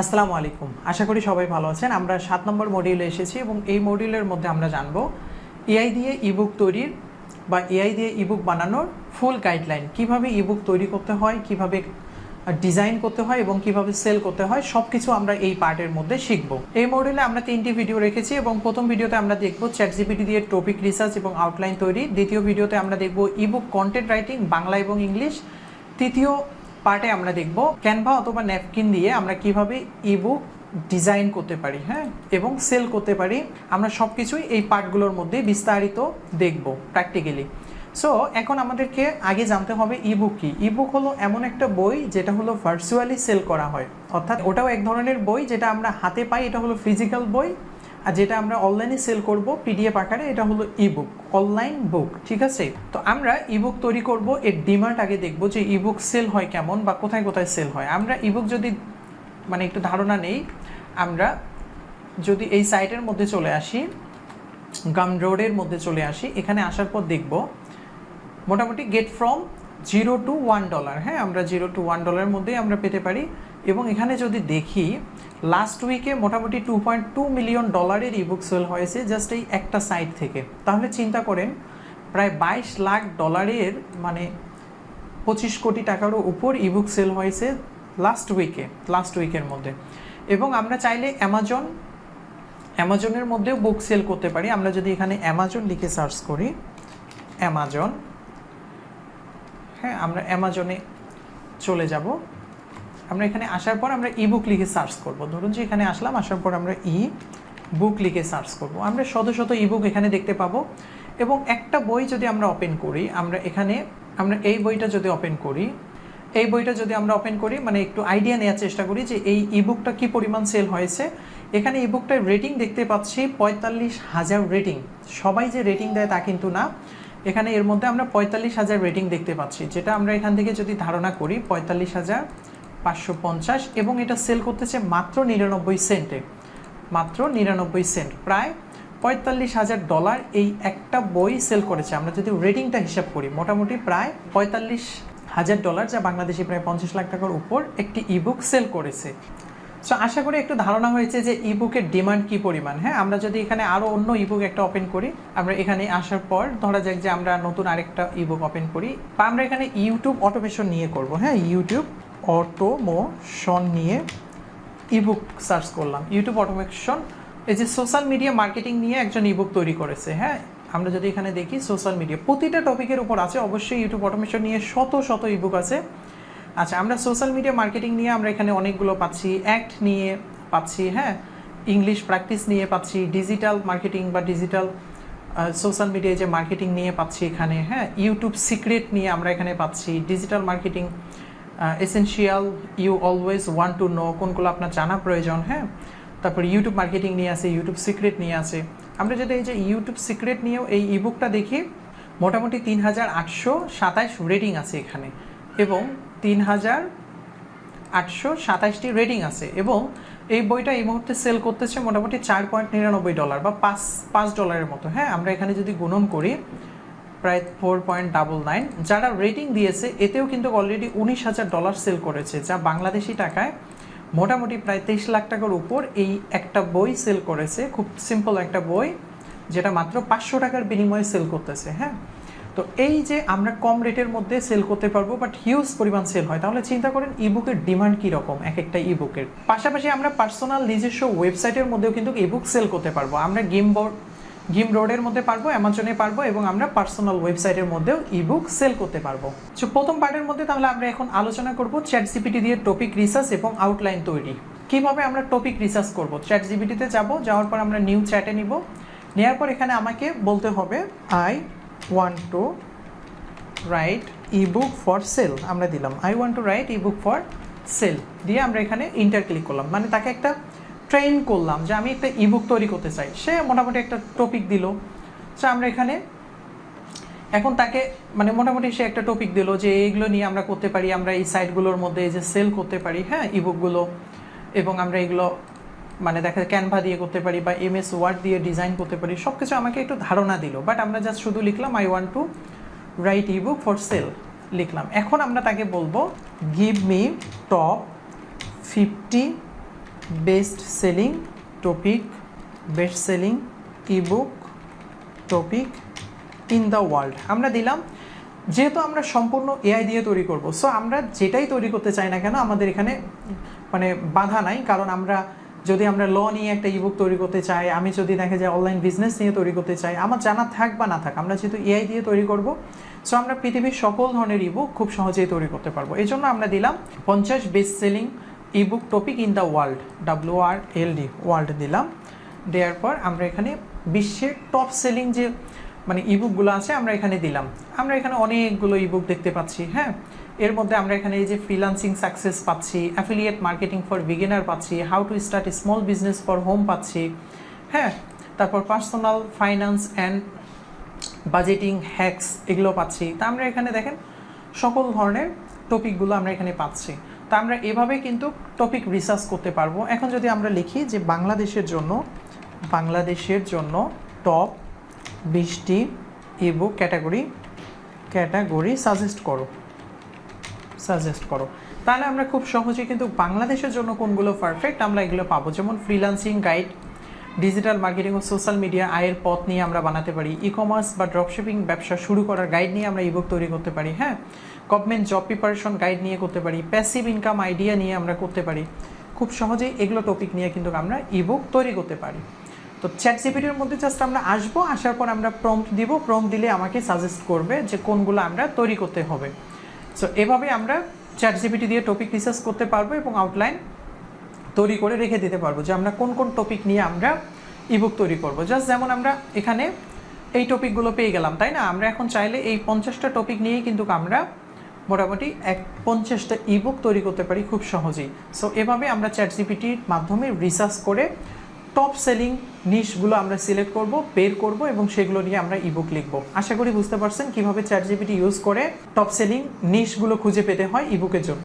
আসসালামু আলাইকুম। আশা করি সবাই ভালো আছেন। আমরা 7 নম্বর মডিউলে এসেছি এবং এই মডিউলের মধ্যে আমরা জানব এআই দিয়ে ইবুক তৈরির বা এআই দিয়ে ইবুক বানানোর ফুল গাইডলাইন। কিভাবে ইবুক তৈরি করতে হয়, কিভাবে ডিজাইন করতে হয় এবং কিভাবে সেল করতে হয়, সব কিছু আমরা এই পার্টের মধ্যে শিখব। এই মডিউলে আমরা 3টি ভিডিও রেখেছি এবং প্রথম ভিডিওতে আমরা দেখব চ্যাটজিপিটি দিয়ে টপিক রিসার্চ এবং আউটলাইন তৈরি। দ্বিতীয় ভিডিওতে আমরা দেখব ইবুক কন্টেন্ট রাইটিং বাংলা এবং ইংলিশ। তৃতীয় পার্টে আমরা দেখব ক্যানভা অথবা ন্যাপকিন দিয়ে আমরা কিভাবে ইবুক ডিজাইন করতে পারি, হ্যাঁ, এবং সেল করতে পারি। আমরা সব কিছুই এই পার্টগুলোর মধ্যে বিস্তারিত দেখব প্র্যাকটিক্যালি। সো এখন আমাদেরকে আগে জানতে হবে ইবুক কি। ইবুক হলো এমন একটা বই যেটা হলো ভার্চুয়ালি সেল করা হয়, অর্থাৎ ওটাও এক ধরনের বই যেটা আমরা হাতে পাই, এটা হলো ফিজিক্যাল বই। আর যেটা আমরা অনলাইনে সেল করব পিডিএফ আকারে, এটা হলো ইবুক, অনলাইন বুক, ঠিক আছে। তো আমরা ইবুক তৈরি করব, এর ডিমান্ড আগে দেখব যে ইবুক সেল হয় কেমন বা কোথায় কোথায় সেল হয়। আমরা ইবুক যদি একটু ধারণা নেই, আমরা যদি এই সাইটের মধ্যে চলে আসি, গামরোডের মধ্যে চলে আসি, এখানে আসার পর দেখব মোটামুটি গেট ফ্রম $0 to $1, হ্যাঁ, আমরা $0 to $1 মধ্যেই আমরা পেতে পারি। এবং এখানে যদি দেখি লাস্ট উইকে মোটামুটি $2.2 মিলিয়ন ইবুক সেল হয়েছে জাস্ট এই একটা সাইট থেকে। তাহলে চিন্তা করেন প্রায় $22 লাখ মানে 25 কোটি টাকারও উপর ইবুক সেল হয়েছে লাস্ট উইকের মধ্যে। এবং আমরা চাইলে অ্যামাজনের মধ্যেও বুক সেল করতে পারি। আমরা যদি এখানে অ্যামাজন লিখে সার্চ করি, অ্যামাজন, হ্যাঁ, আমরা অ্যামাজনে চলে যাব। আমরা এখানে আসার পর আমরা ইবুক লিখে সার্চ করব। ধরুন যে এখানে আসলাম, আসার পর আমরা বুক লিখে সার্চ করব। আমরা শত শত ইবুক এখানে দেখতে পাবো। এবং একটা বই যদি আমরা ওপেন করি, আমরা এই বইটা যদি ওপেন করি, মানে একটু আইডিয়া নেওয়ার চেষ্টা করি যে এই ইবুকটা কি পরিমাণ সেল হয়েছে। এখানে ইবুকটার রেটিং দেখতে পাচ্ছি 45,000 রেটিং। সবাই যে রেটিং দেয় তা কিন্তু না, এখানে এর মধ্যে আমরা 45,000 রেটিং দেখতে পাচ্ছি, যেটা আমরা এখান থেকে যদি ধারণা করি 45,550, এবং এটা সেল করতেছে মাত্র 99 সেন্টে, মাত্র 99 সেন্ট, প্রায় $45,000 এই একটা বই সেল করেছে। আমরা যদি রেটিংটা হিসাব করি মোটামুটি প্রায় $45,000, যা বাংলাদেশি প্রায় 50 লাখ টাকার উপর একটি ইবুক সেল করেছে। সো আশা করি একটু ধারণা হয়েছে যে ইবুকের ডিমান্ড কি পরিমাণ। হ্যাঁ, আমরা যদি এখানে আরও অন্য ইবুক একটা ওপেন করি, আমরা এখানে আসার পর ধরা যাক যে আমরা নতুন আরেকটা ইবুক ওপেন করি, বা আমরা এখানে ইউটিউব অটোমেশন নিয়ে করব। হ্যাঁ, ইউটিউব অটোমেশন নিয়ে ইবুক সার্চ করলাম। ইউটিউব অটোমেশন এই যে সোশ্যাল মিডিয়া মার্কেটিং নিয়ে একজন ইবুক তৈরি করেছে। হ্যাঁ, আমরা যদি এখানে দেখি সোশ্যাল মিডিয়া প্রতিটা টপিকের উপর আছে, অবশ্যই ইউটিউব অটোমেশন নিয়ে শত শত ইবুক আছে। আচ্ছা, আমরা সোশ্যাল মিডিয়া মার্কেটিং নিয়ে আমরা এখানে অনেকগুলো পাচ্ছি, অ্যাক্ট নিয়ে পাচ্ছি, হ্যাঁ, ইংলিশ প্র্যাকটিস নিয়ে পাচ্ছি, ডিজিটাল মার্কেটিং বা ডিজিটাল সোশ্যাল মিডিয়ায় যে মার্কেটিং নিয়ে পাচ্ছি এখানে, হ্যাঁ, ইউটিউব সিক্রেট নিয়ে আমরা এখানে পাচ্ছি, digital marketing essential, you always want to know, কোনগুলো আপনার জানা প্রয়োজন, হ্যাঁ। তারপরে ইউটিউব মার্কেটিং নিয়ে আছে, ইউটিউব সিক্রেট নিয়ে আছে। আমরা যদি এই যে ইউটিউব সিক্রেট নিয়েও এই ইবুকটা দেখি, মোটামুটি 3,827 রেটিং আছে এখানে, এবং 3,827টি রেটিং আছে। এবং এই বইটা এই মুহূর্তে সেল করতেছে মোটামুটি $4.99 বা $5 মতো। হ্যাঁ, আমরা এখানে যদি গুণন করি প্রায় 4.99, যারা রেটিং দিয়েছে এতেও কিন্তু অলরেডি $19,000 সেল করেছে, যা বাংলাদেশি টাকায় মোটামুটি প্রায় 23 লাখ টাকার উপর এই একটা বই সেল করেছে। খুব সিম্পল একটা বই যেটা মাত্র 500 টাকার বিনিময়ে সেল করতেছে। হ্যাঁ, তো এই যে আমরা কম রেটের মধ্যে সেল করতে পারবো বাট হিউজ পরিমাণ সেল হয়, তাহলে চিন্তা করেন ইবুকের ডিমান্ড কীরকম এক একটা ইবুকের। পাশাপাশি আমরা পার্সোনাল নিজস্ব ওয়েবসাইটের মধ্যেও কিন্তু ইবুক সেল করতে পারবো। আমরা গিমরোডের মধ্যে পারবো, অ্যামাজনে পারবো, এবং আমরা পার্সোনাল ওয়েবসাইটের মধ্যেও ইবুক সেল করতে পারবো। সো প্রথম পার্টের মধ্যে তাহলে আমরা এখন আলোচনা করব চ্যাটজিপিটি দিয়ে টপিক রিসার্চ এবং আউটলাইন তৈরি। কিভাবে আমরা টপিক রিসার্চ করব, চ্যাটজিপিটিতে যাওয়ার পর আমরা নিউ চ্যাটে নেওয়ার পর এখানে আমাকে বলতে হবে I want to right ebook for sale. আমরা দিলাম I want to right ebook for sale, দিয়ে আমরা এখানে ইন্টার ক্লিক করলাম, মানে তাকে একটা ট্রেন করলাম যে আমি একটা ইবুক তৈরি করতে চাই। সে মোটামুটি একটা টপিক দিল। সো আমরা এখানে এখন তাকে মোটামুটি সে একটা টপিক দিল যে এইগুলো নিয়ে আমরা করতে পারি, আমরা এই সাইটগুলোর মধ্যে এই যে সেল করতে পারি, হ্যাঁ, ইবুকগুলো, এবং আমরা এগুলো দেখা যায় ক্যানভা দিয়ে করতে পারি বা MS ওয়ার্ড দিয়ে ডিজাইন করতে পারি। সব কিছু আমাকে একটু ধারণা দিল, বাট আমরা জাস্ট শুধু লিখলাম I want to right ebook for sale লিখলাম। এখন আমরা তাকে বলবো give me top 50 best selling topic, best selling ebook topic in the world আমরা দিলাম। যেহেতু আমরা সম্পূর্ণ এআই দিয়ে তৈরি করব, সো আমরা যেটাই তৈরি করতে চাই না কেন আমাদের এখানে মানে বাধা নাই। কারণ আমরা যদি আমরা ল নিয়ে একটা ইবুক তৈরি করতে চাই, আমি যদি দেখে যে অনলাইন বিজনেস নিয়ে তৈরি করতে চাই, আমার জানা থাক বা না থাক, আমরা যেহেতু এআই দিয়ে তৈরি করব, সো আমরা পৃথিবীর সকল ধরনের ইবুক খুব সহজেই তৈরি করতে পারবো। এই জন্য আমরা দিলাম 50 best selling ebook topic in the world, WRLD world দিলাম। দেওয়ার পর আমরা এখানে বিশ্বের টপ সেলিং যে মানে ইবুকগুলো আছে আমরা এখানে দিলাম। আমরা এখানে অনেকগুলো ইবুক দেখতে পাচ্ছি। হ্যাঁ, এর মধ্যে আমরা এখানে এই যে ফ্রিল্যান্সিং সাকসেস পাচ্ছি, অ্যাফিলিয়েট মার্কেটিং ফর বিগিনার পাচ্ছি, how to start small business for home পাচ্ছি। হ্যাঁ, তারপর personal finance and budgeting hacks এগুলো পাচ্ছি। তা আমরা এখানে দেখেন সকল ধরনের টপিকগুলো আমরা এখানে পাচ্ছি। তা আমরা এভাবে কিন্তু টপিক রিসার্চ করতে পারবো। এখন যদি আমরা লিখি যে বাংলাদেশের জন্য টপ 20টি ইবুক ক্যাটাগরি সাজেস্ট করো, তাহলে আমরা খুব সহজে কিন্তু বাংলাদেশের জন্য কোনগুলো পারফেক্ট আমরা এগুলো পাবো। যেমন ফ্রিল্যান্সিং গাইড, ডিজিটাল মার্কেটিং ও সোশ্যাল মিডিয়া আয়ের পথ নিয়ে আমরা বানাতে পারি, ই কমার্স বা ড্রপশিপিং ব্যবসা শুরু করার গাইড নিয়ে আমরা ইবুক তৈরি করতে পারি। হ্যাঁ, গভর্নমেন্ট জব প্রিপারেশন গাইড নিয়ে করতে পারি, প্যাসিভ ইনকাম আইডিয়া নিয়ে আমরা করতে পারি। খুব সহজেই এগুলো টপিক নিয়ে কিন্তু আমরা ইবুক তৈরি করতে পারি। তো চ্যাটজিপিটির মধ্যে জাস্ট আমরা আসবো, আসার পর আমরা প্রম্পট দিব, প্রম্পট দিলে আমাকে সাজেস্ট করবে যে কোনগুলো আমরা তৈরি করতে হবে। সো এভাবে আমরা চ্যাটজিপিটি দিয়ে টপিক রিসার্চ করতে পারবো এবং আউটলাইন তৈরি করে রেখে দিতে পারবো যে আমরা কোন কোন টপিক নিয়ে আমরা ইবুক তৈরি করব। জাস্ট যেমন আমরা এখানে এই টপিকগুলো পেয়ে গেলাম, তাই না? আমরা এখন চাইলে এই 50টা টপিক নিয়েই কিন্তু আমরা মোটামুটি 50টা ইবুক তৈরি করতে পারি খুব সহজেই। সো এভাবে আমরা চ্যাটজিপিটির মাধ্যমে রিসার্চ করে টপ সেলিং নিশগুলো আমরা সিলেক্ট করব, বের করব এবং সেগুলো নিয়ে আমরা ইবুক লিখব। আশা করি বুঝতে পারছেন কিভাবে চ্যাটজিপিটি ইউজ করে টপ সেলিং নিশগুলো খুঁজে পেতে হয় ইবুকের জন্য।